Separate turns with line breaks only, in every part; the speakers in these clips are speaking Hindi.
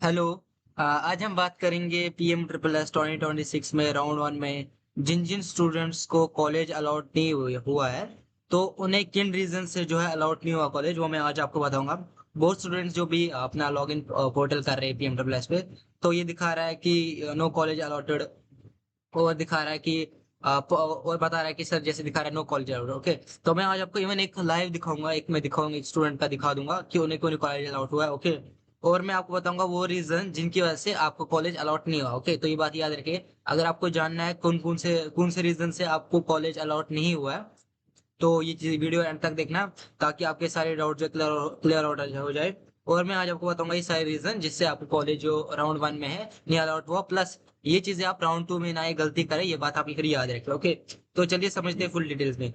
हेलो। आज हम बात करेंगे पीएम ट्रिपल एस 2026 में राउंड वन में जिन जिन स्टूडेंट्स को कॉलेज अलॉट नहीं हुआ है, तो उन्हें किन रीजन से जो है अलॉट नहीं हुआ कॉलेज, वो मैं आज आपको बताऊंगा। बहुत स्टूडेंट्स जो भी अपना लॉगिन पोर्टल कर रहे हैं पीएम ट्रिपल एस पे, तो ये दिखा रहा है कि नो कॉलेज अलॉटेड, और दिखा रहा है कि और बता रहा है कि सर जैसे दिखा रहा है नो कॉलेज अलाउड। ओके, तो मैं आज आपको इवन एक लाइव दिखाऊंगा, एक मैं दिखाऊंगा, एक स्टूडेंट का दिखा दूंगा कि उन्हें क्यों कॉलेज अलाउड हुआ है। ओके, और मैं आपको बताऊंगा वो रीजन जिनकी वजह से आपको कॉलेज अलॉट नहीं हुआ। ओके, तो ये बात याद रखिए। अगर आपको जानना है कौन से रीजन से आपको कॉलेज अलॉट नहीं हुआ है, तो ये चीज वीडियो एंड तक देखना, ताकि आपके सारे डाउट जो क्लियर आउट हो जाए। और मैं आज आपको बताऊंगा ये सारे रीजन जिससे आपको कॉलेज जो राउंड वन में है नहीं अलॉट हुआ, प्लस ये चीजें आप राउंड टू में ना ये गलती करें, ये बात आप फिर याद रखें। ओके, तो चलिए समझते हैं फुल डिटेल्स में।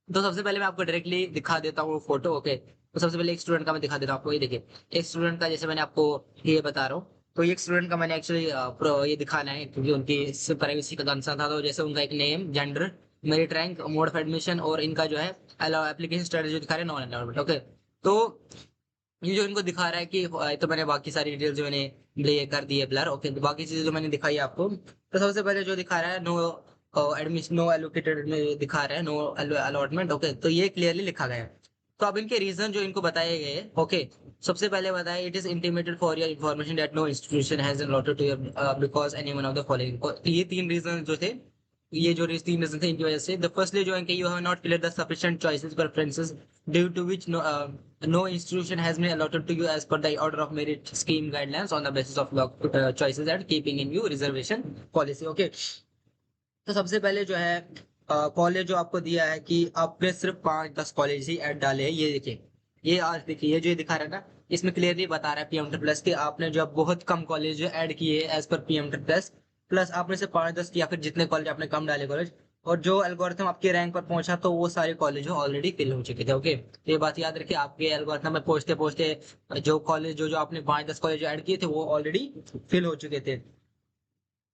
तो सबसे पहले मैं आपको डायरेक्टली दिखा देता हूँ फोटो। ओके, तो सबसे पहले एक स्टूडेंट का मैं दिखा देता हूँ आपको। ये देखिए, एक स्टूडेंट का जैसे मैंने आपको ये बता रहा हूँ, तो ये एक स्टूडेंट का मैंने एक्चुअली ये दिखाना है क्योंकि उनकी प्राइवेसी का कंसर्न था। तो जैसे उनका एक name, gender, merit rank, mode of admission, और इनका जो है एप्लीकेशन स्टेटस जो दिखा रहे हैं नॉन अलाउड। ओके, तो ये जो इनको दिखा रहा है कि तो मैंने बाकी सारी डिटेल्स जो मैंने ये कर दी है ब्लर। ओके, तो बाकी चीजें जो मैंने दिखाई है आपको, तो सबसे पहले जो दिखा रहा है नो एडमिशन, नो एलोकेटेड में दिखा रहा है नो अलॉटमेंट। ओके, तो ये क्लियरली लिखा गया है। तो अब इनके रीजन जो इनको बताए गए हैं। ओके, सबसे पहले बताया it is intimated for your information that no institution has allotted to your because any one of the following. ये तीन रीजन जो थे, ये जो तीन रीजन थे इनकी वजह से। द फर्स्टली जो है कि you have not clear the sufficient choices preferences due to which no institution has been allotted to you as per the order of merit scheme guidelines on the basis of choices and keeping in view reservation policy. Okay, तो सबसे पहले जो है कॉलेज जो आपको दिया है कि आपने सिर्फ 5-10 कॉलेज ही ऐड डाले हैं। ये देखिए, ये आज देखिए, ये जो ये दिखा रहा है ना, इसमें क्लियरली बता रहा है पीएम प्लस के आपने जो बहुत कम कॉलेज जो ऐड किए as per PM plus, plus आपने से 5-10 या फिर जितने कॉलेज आपने कम डाले कॉलेज, और जो एल्गोरिथम आपके रैंक पर पहुंचा तो वो सारे कॉलेज ऑलरेडी फिल हो चुके थे। ओके, तो ये बात याद रखिए, आपके एल्गोरिथम में पहुंचते पहुंचते जो कॉलेज जो जो आपने 5-10 कॉलेज ऐड किए थे वो ऑलरेडी फिल हो चुके थे।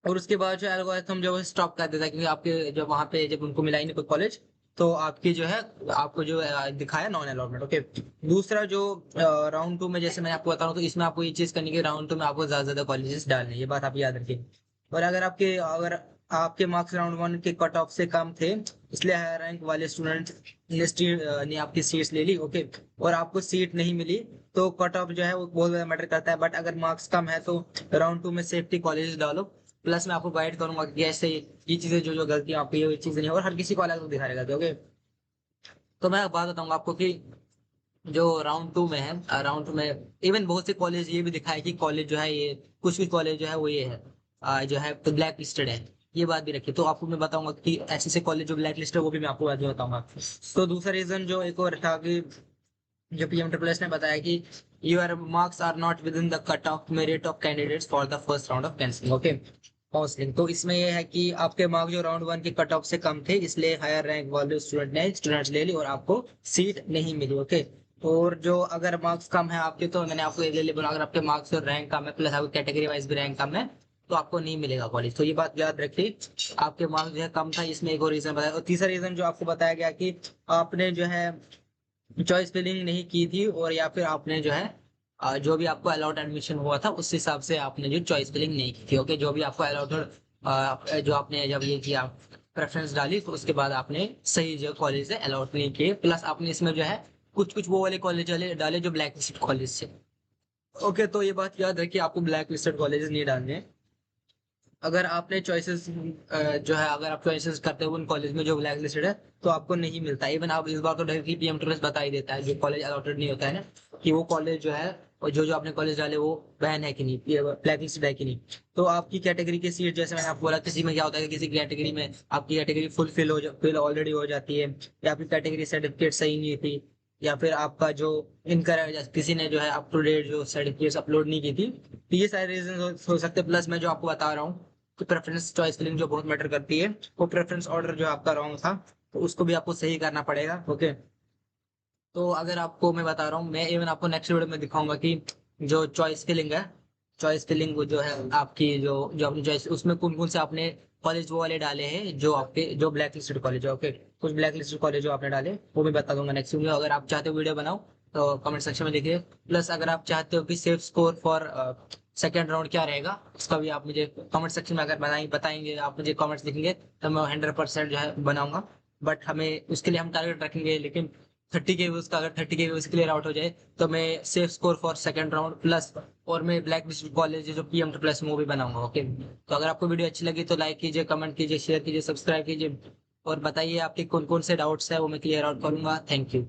और उसके बाद जो एल्गोरिथम जो है स्टॉप कर देता है, क्योंकि आपके जब वहां पे जब उनको मिला ही नहीं कोई कॉलेज, तो आपकी जो है आपको जो दिखाया नॉन अलॉटमेंट। ओके, दूसरा जो राउंड टू में जैसे मैं आपको बता रहा हूँ, तो इसमें आपको ये चीज करनी है, राउंड टू में आपको ज्यादा ज्यादा कॉलेजेस डालने हैं, ये बात आप याद रखिए। और अगर आपके मार्क्स राउंड वन के कट ऑफ से कम थे, इसलिए हायर रैंक वाले स्टूडेंट ने आपकी सीट्स ले ली। ओके, और आपको सीट नहीं मिली, तो कट ऑफ जो है वो बहुत ज्यादा मैटर करता है। बट अगर मार्क्स कम है तो राउंड टू में सेफ्टी कॉलेज डालो। प्लस मैं आपको गाइड करूंगा कि ऐसे ये चीजें जो जो गलतियां आपकी ये चीजें नहीं, और हर किसी को अलग अलग दिखा रहेगा। ओके, तो मैं बात बताऊंगा आपको कि जो राउंड टू में है, राउंड टू में इवन बहुत से कॉलेज ये भी दिखा है कि कॉलेज जो है ये कुछ कुछ कॉलेज जो है वो ये है जो है तो ब्लैक लिस्टेड है। ये बात भी रखिए, तो आपको मैं बताऊंगा कि ऐसे ऐसे कॉलेज जो ब्लैक लिस्ट है वो भी मैं आपको बाद में बताऊंगा। तो दूसरा रीजन जो एक और था कि जो पीएम ट्रिपल एस ने बताया कि your marks are not within the cut off merit of candidates for the first round of cancelling. Okay, counselling, तो इसमें यह है कि आपके मार्क्स जो राउंड वन के कट ऑफ से कम थे, इसलिए हायर रैंक वाले स्टूडेंट्स ले ली और आपको सीट नहीं मिली। ओके, और जो अगर मार्क्स कम है आपके, तो मैंने आपको ये ले बोला, अगर आपके मार्क्स और रैंक कम है, प्लस आपको कैटेगरी वाइज भी रैंक कम है, तो आपको नहीं मिलेगा कॉलेज। तो ये बात याद रखिए, आपके मार्क्स जो है कम था, इसमें एक और रीजन बताया। और तीसरा रीजन जो आपको बताया गया कि आपने जो है चॉइस फिलिंग नहीं की थी, और या फिर आपने जो है जो भी आपको अलाउड एडमिशन हुआ था उस हिसाब से आपने जो चॉइस फिलिंग नहीं की थी। ओके, जो भी आपको अलाउड जो आपने जब ये किया प्रेफरेंस डाली, तो उसके बाद आपने सही जो कॉलेज से अलाउट नहीं किए, प्लस आपने इसमें जो है कुछ कुछ वो वाले कॉलेज वाले डाले जो ब्लैक लिस्टेड कॉलेज से। ओके, तो ये बात याद रखिए, आपको ब्लैक लिस्टेड कॉलेजेस नहीं डालने हैं। अगर आपने चॉइसेस जो है अगर आप चॉइसेस करते हो उन कॉलेज में जो ब्लैक लिस्टेड है, तो आपको नहीं मिलता। इवन आप इस बार तो डायरेक्टली पीएम टूरिस्ट बता ही देता है जो कॉलेज अलॉटेड नहीं होता है ना, कि वो कॉलेज जो है और जो जो आपने कॉलेज डाले वो बैन है कि नहीं, ब्लैक लिस्टेड है कि नहीं। तो आपकी कैटेगरी की सीट, जैसे मैंने आपको बोला, किसी में क्या होता है कि किसी कैटेगरी में आपकी कैटेगरी फिल ऑलरेडी हो जाती है, या आपकी कैटेगरी सर्टिफिकेट सही नहीं थी, या फिर आपका जो इनकरेक्ट किसी ने जो है अप टू डेट जो सर्टिफिकेट अपलोड नहीं की थी, तो ये सारे रीजन हो सकते हैं। प्लस मैं जो आपको बता रहा हूँ कि प्रेफरेंस चॉइस फिलिंग जो बहुत मैटर करती है, वो प्रेफरेंस ऑर्डर जो आपका रॉन्ग था, तो उसको भी आपको सही करना पड़ेगा। ओके, तो अगर आपको मैं बता रहा हूँ, मैं इवन आपको नेक्स्ट वीडियो में दिखाऊंगा कि जो चॉइस फिलिंग है, चॉइस फिलिंग जो है आपकी जो जो अपनी चॉइस, उसमें कौन कौन से आपने कॉलेज वो वाले डाले हैं जो आपके जो ब्लैक लिस्टेड कॉलेज है। ओके, कुछ ब्लैक लिस्टेड कॉलेज जो आपने डाले वो मैं बता दूंगा नेक्स्ट वीडियो। अगर आप चाहते हो वीडियो बनाओ,
तो कमेंट सेक्शन में लिखिए। प्लस अगर आप चाहते हो कि safe score for second round क्या रहेगा, उसका भी आप मुझे कमेंट सेक्शन में अगर बताएंगे, आप मुझे कमेंट्स लिखेंगे, तो मैं 100% जो है बनाऊंगा। बट हमें उसके लिए हम टारगेट रखेंगे, लेकिन 30 के व्यूज का, अगर 30 के व्यूज क्लियर आउट हो जाए तो मैं safe score for second round plus, और मैं ब्लैक लिस्ट कॉलेज जो पीएम ट्रिपल एस मूवी बनाऊंगा। ओके, तो अगर आपको वीडियो अच्छी लगी तो लाइक कीजिए, कमेंट कीजिए, शेयर कीजिए, सब्सक्राइब कीजिए, और बताइए आपके कौन कौन से डाउट्स है, वो मैं क्लियर आउट करूंगा। Thank you.